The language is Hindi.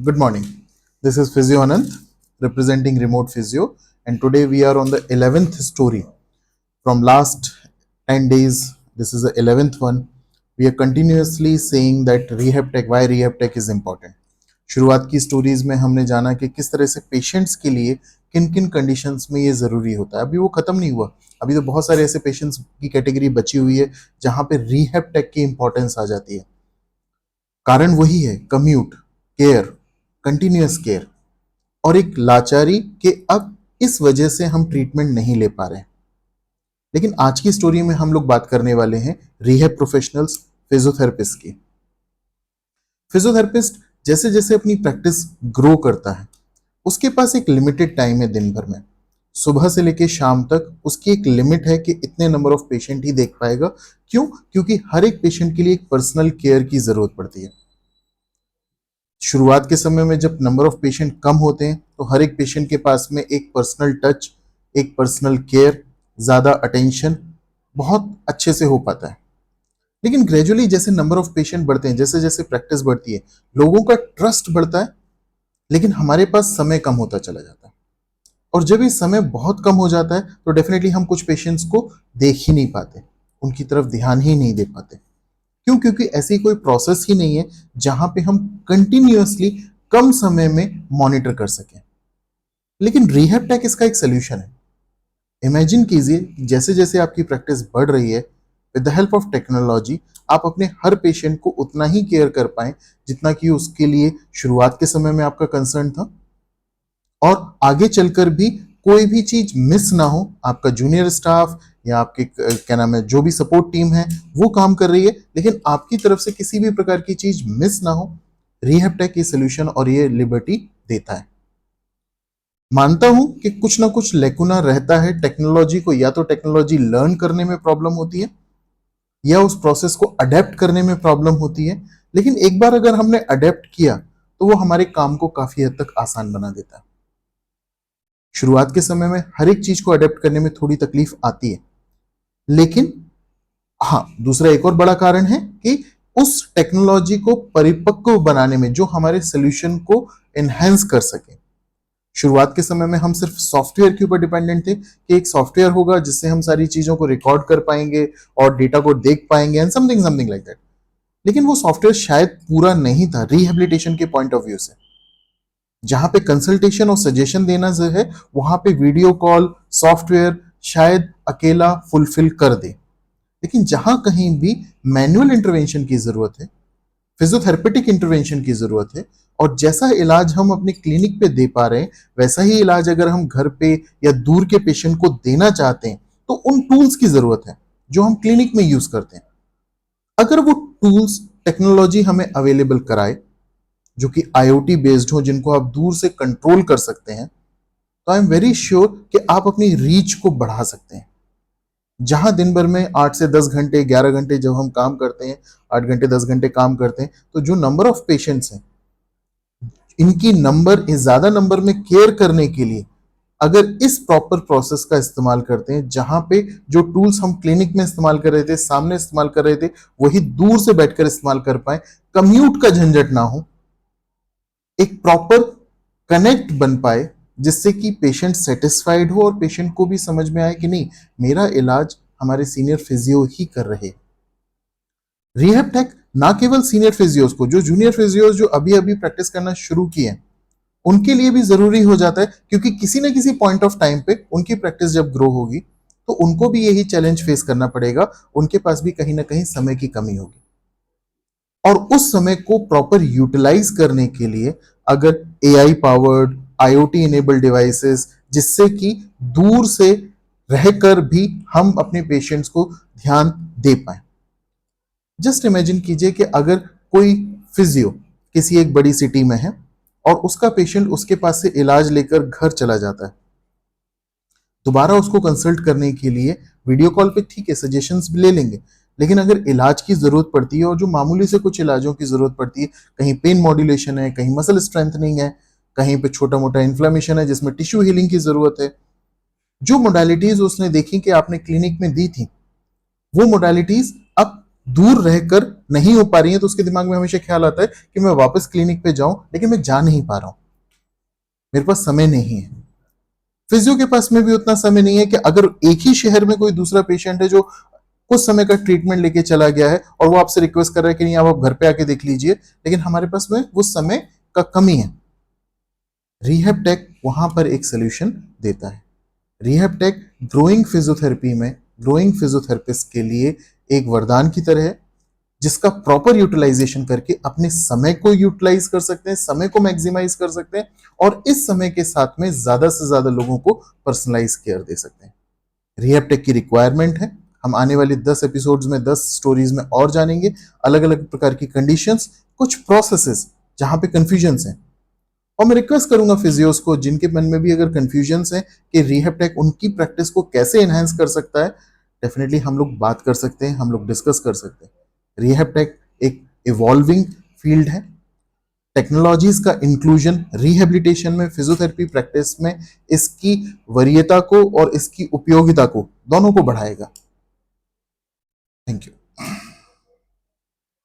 Good morning. This is Physio Anant representing Remote Physio, and today we are on the 11th story. From last 10 days, this is the 11th one. We are continuously saying that rehab tech, why rehab tech is important. शुरुआत की स्टोरीज में हमने जाना कि किस तरह से पेशेंट्स के लिए किन किन कंडीशंस में ये ज़रूरी होता है. अभी वो ख़त्म नहीं हुआ. अभी तो बहुत सारे ऐसे पेशेंट्स की कैटेगरी बची हुई है जहाँ पे rehab tech की इंपॉर्टेंस आ जाती है. कारण वही है, कम्यूट, केयर, कंटिन्यूस केयर और एक लाचारी कि अब इस वजह से हम ट्रीटमेंट नहीं ले पा रहे. लेकिन आज की स्टोरी में हम लोग बात करने वाले हैं रिहैब प्रोफेशनल्स, फिजियोथेरेपिस्ट की. फिजियोथेरेपिस्ट जैसे जैसे अपनी प्रैक्टिस ग्रो करता है, उसके पास एक लिमिटेड टाइम है दिन भर में. सुबह से लेकर शाम तक उसकी एक लिमिट है कि इतने नंबर ऑफ पेशेंट ही देख पाएगा. क्यों? क्योंकि हर एक पेशेंट के लिए एक पर्सनल केयर की जरूरत पड़ती है. शुरुआत के समय में जब नंबर ऑफ पेशेंट कम होते हैं तो हर एक पेशेंट के पास में एक पर्सनल टच, एक पर्सनल केयर, ज़्यादा अटेंशन बहुत अच्छे से हो पाता है. लेकिन ग्रेजुअली जैसे नंबर ऑफ पेशेंट बढ़ते हैं, जैसे जैसे प्रैक्टिस बढ़ती है, लोगों का ट्रस्ट बढ़ता है, लेकिन हमारे पास समय कम होता चला जाता है. और जब ये समय बहुत कम हो जाता है तो डेफिनेटली हम कुछ पेशेंट्स को देख ही नहीं पाते, उनकी तरफ ध्यान ही नहीं दे पाते. क्यों? क्योंकि ऐसी कोई प्रोसेस ही नहीं है जहां पे हम कंटिन्यूअसली कम समय में मॉनिटर कर सकें. लेकिन रिहैब टेक इसका एक सोल्यूशन है. इमेजिन कीजिए जैसे जैसे आपकी प्रैक्टिस बढ़ रही है, with the help of technology आप अपने हर पेशेंट को उतना ही केयर कर पाएं जितना कि उसके लिए शुरुआत के समय में आपका कंसर्न था, और आगे चलकर भी कोई भी चीज मिस ना हो. आपका जूनियर स्टाफ या आपके क्या नाम है, जो भी सपोर्ट टीम है वो काम कर रही है, लेकिन आपकी तरफ से किसी भी प्रकार की चीज मिस ना हो. रिहैब टेक ये सोल्यूशन और ये लिबर्टी देता है. मानता हूं कि कुछ ना कुछ लेकुना रहता है टेक्नोलॉजी को, या तो टेक्नोलॉजी लर्न करने में प्रॉब्लम होती है या उस प्रोसेस को अडेप्ट करने में प्रॉब्लम होती है. लेकिन एक बार अगर हमने अडेप्ट किया तो वो हमारे काम को काफी हद तक आसान बना देता है. शुरुआत के समय में हर एक चीज को अडेप्ट करने में थोड़ी तकलीफ आती है, लेकिन हाँ, दूसरा एक और बड़ा कारण है कि उस टेक्नोलॉजी को परिपक्व बनाने में, जो हमारे सोल्यूशन को एनहेंस कर सके. शुरुआत के समय में हम सिर्फ सॉफ्टवेयर के ऊपर डिपेंडेंट थे कि एक सॉफ्टवेयर होगा जिससे हम सारी चीजों को रिकॉर्ड कर पाएंगे और डेटा को देख पाएंगे and something something like that. लेकिन वो सॉफ्टवेयर शायद पूरा नहीं था रिहेबिलिटेशन के पॉइंट ऑफ व्यू से. जहां पे कंसल्टेशन और सजेशन देना जो है, वहां पे वीडियो कॉल सॉफ्टवेयर शायद अकेला फुलफिल कर दे. लेकिन जहां कहीं भी मैनुअल इंटरवेंशन की जरूरत है, फिजियोथेरेपेटिक इंटरवेंशन की जरूरत है, और जैसा इलाज हम अपने क्लिनिक पे दे पा रहे हैं वैसा ही इलाज अगर हम घर पे या दूर के पेशेंट को देना चाहते हैं तो उन टूल्स की जरूरत है जो हम क्लिनिक में यूज करते हैं. अगर वो टूल्स टेक्नोलॉजी हमें अवेलेबल कराए जो कि IoT बेस्ड हो, जिनको आप दूर से कंट्रोल कर सकते हैं, तो आई एम वेरी श्योर कि आप अपनी रीच को बढ़ा सकते हैं. जहां दिन भर में 8 से 10 घंटे 11 घंटे जब हम काम करते हैं, 8 घंटे 10 घंटे काम करते हैं, तो जो नंबर ऑफ पेशेंट्स हैं, इनकी नंबर, इस ज्यादा नंबर में केयर करने के लिए अगर इस प्रॉपर प्रोसेस का इस्तेमाल करते हैं, जहां पे जो टूल्स हम क्लिनिक में इस्तेमाल कर रहे थे, सामने इस्तेमाल कर रहे थे, वही दूर से बैठकर इस्तेमाल कर पाए, कम्यूट का झंझट ना हो, एक प्रॉपर कनेक्ट बन पाए जिससे कि पेशेंट सेटिस्फाइड हो और पेशेंट को भी समझ में आए कि नहीं, मेरा इलाज हमारे सीनियर फिजियो ही कर रहे. रिहैब टेक ना केवल सीनियर फिजियोज को, जो जूनियर फिजियोज जो अभी अभी प्रैक्टिस करना शुरू किए हैं, उनके लिए भी जरूरी हो जाता है, क्योंकि किसी ना किसी पॉइंट ऑफ टाइम पे उनकी प्रैक्टिस जब ग्रो होगी तो उनको भी यही चैलेंज फेस करना पड़ेगा. उनके पास भी कहीं ना कहीं समय की कमी होगी, और उस समय को प्रॉपर यूटिलाइज करने के लिए अगर AI powered IoT enabled devices, जिससे कि दूर से रहकर भी हम अपने पेशेंट्स को ध्यान दे पाए. जस्ट इमेजिन कीजिए कि अगर कोई फिजियो किसी एक बड़ी सिटी में है और उसका पेशेंट उसके पास से इलाज लेकर घर चला जाता है, दोबारा उसको कंसल्ट करने के लिए वीडियो कॉल पे ठीक है सजेशंस भी ले लेंगे, लेकिन अगर इलाज की जरूरत पड़ती है, और जो मामूली से कुछ इलाजों की जरूरत पड़ती है, कहीं पेन मॉड्यूलेशन है, कहीं मसल स्ट्रेंथनिंग है, कहीं पे छोटा मोटा इन्फ्लेमेशन है जिसमें टिश्यू हीलिंग की जरूरत है, जो मोडालिटीज उसने देखी कि आपने क्लिनिक में दी थी, वो मोडालिटीज अब दूर रहकर नहीं हो पा रही है तो उसके दिमाग में हमेशा ख्याल आता है कि मैं वापस क्लिनिक पे जाऊं, लेकिन मैं जा नहीं पा रहा हूं, मेरे पास समय नहीं है। फिजियो के पास में भी उतना समय नहीं है कि अगर एक ही शहर में कोई दूसरा पेशेंट है जो कुछ समय का ट्रीटमेंट लेके चला गया है और वो आपसे रिक्वेस्ट कर रहा है कि नहीं आप घर पे आके देख लीजिए, लेकिन हमारे पास में वो समय का कमी है, रिहैब टेक वहां पर एक सोल्यूशन देता है। रिहैब टेक ग्रोइंग फिजियोथेरेपिस्ट के लिए एक वरदान की तरह है, जिसका प्रॉपर यूटिलाइजेशन करके अपने समय को यूटिलाइज कर सकते हैं, समय को मैक्सिमाइज कर सकते हैं और इस समय के साथ में ज्यादा से ज्यादा लोगों को पर्सनलाइज केयर दे सकते हैं। रिहैब टेक की रिक्वायरमेंट है, हम आने वाले 10 एपिसोड्स में 10 स्टोरीज में और जानेंगे अलग अलग प्रकार की कंडीशंस, कुछ प्रोसेसेस जहां पे कंफ्यूजन्स हैं। और मैं रिक्वेस्ट करूंगा फिजियोस को जिनके मन में भी अगर कंफ्यूजन्स हैं कि रिहैब टेक उनकी प्रैक्टिस को कैसे एनहांस कर सकता है, डेफिनेटली हम लोग बात कर सकते हैं, हम लोग डिस्कस कर सकते हैं। रिहैब टेक एक इवॉल्विंग फील्ड है। टेक्नोलॉजीज का इंक्लूजन रिहेबिलिटेशन में, फिजियोथेरेपी प्रैक्टिस में इसकी वरीयता को और इसकी उपयोगिता को दोनों को बढ़ाएगा। Thank you.